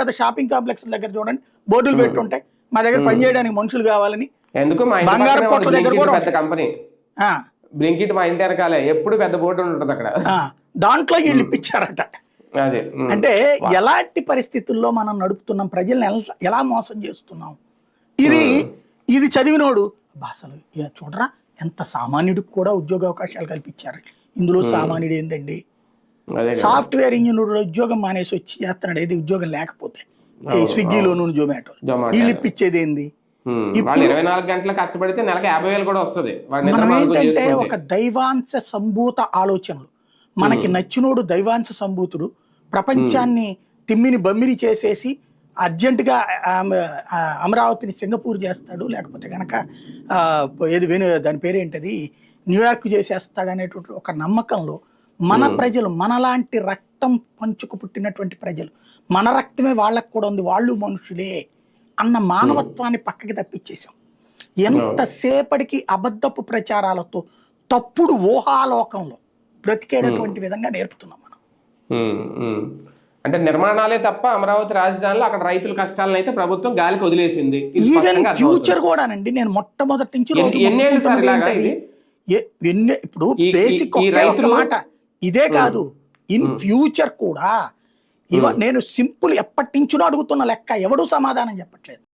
పెద్ద shopping complex దగ్గర చూడండి బోర్డులు పెట్టుంటాయి మా దగ్గర పనిచేయడానికి మనుషులు కావాలని. ఎందుకు బంగారు కోట్ల దగ్గర కూడా పెద్ద కంపెనీ బ్లింకిట్ మా ఇంటి వెనకాలే ఎప్పుడు పెద్ద బోర్డు ఉంటుంది అక్కడ, దాంట్లో వీళ్ళు ఇప్పించారట. అంటే ఎలాంటి పరిస్థితుల్లో మనం నడుపుతున్నాం, ప్రజల్ని ఎలా మోసం చేస్తున్నాం. ఇది చదివినోడు అసలు చూడరా ఎంత సామాన్యుడికి కూడా ఉద్యోగ అవకాశాలు కల్పించారు, ఇందులో సామాన్యుడు ఏందండి. సాఫ్ట్వేర్ ఇంజనీర్ ఉద్యోగం మానేసి వచ్చి చేస్తున్నాడు, ఏది ఉద్యోగం లేకపోతే స్విగ్గీలోను జొమాటో వీళ్ళు ఇప్పించేది ఏంది. ఇప్పుడు 24 గంటలు కష్టపడితే నెలకు 50,000 కూడా వస్తుంది. మనం ఏంటంటే ఒక దైవాంశ సంభూత ఆలోచనలు, మనకి నచ్చినోడు దైవాంశ సంభూతుడు ప్రపంచాన్ని తిమ్మిని బమ్మిని చేసేసి అర్జెంటుగా అమరావతిని సింగపూర్ చేస్తాడు, లేకపోతే కనుక దాని పేరేంటది న్యూయార్క్ చేసేస్తాడు అనేటువంటి ఒక నమ్మకంలో మన ప్రజలు, మనలాంటి రక్తం పంచుకు పుట్టినటువంటి ప్రజలు, మన రక్తమే వాళ్ళకు కూడా ఉంది, వాళ్ళు మనుషులే అన్న మానవత్వాన్ని పక్కకి తప్పించేశాం. ఎంతసేపటికి అబద్ధపు ప్రచారాలతో తప్పుడు ఊహాలోకంలో బ్రతికేటటువంటి విధంగా నేర్పుతున్నాం మనం. అంటే నిర్మాణాలే తప్ప అమరావతి రాజధానిలో అక్కడ రైతుల కష్టాలను అయితే ప్రభుత్వం గాలికి వదిలేసింది. ఈవెన్ ఫ్యూచర్ కూడానండి, నేను మొట్టమొదటి నుంచి ఇప్పుడు బేసిక్ మాట ఇదే కాదు, ఇన్ ఫ్యూచర్ కూడా నేను సింపుల్ ఎప్పటి నుంచో అడుగుతున్న లెక్క ఎవడూ సమాధానం చెప్పట్లేదు.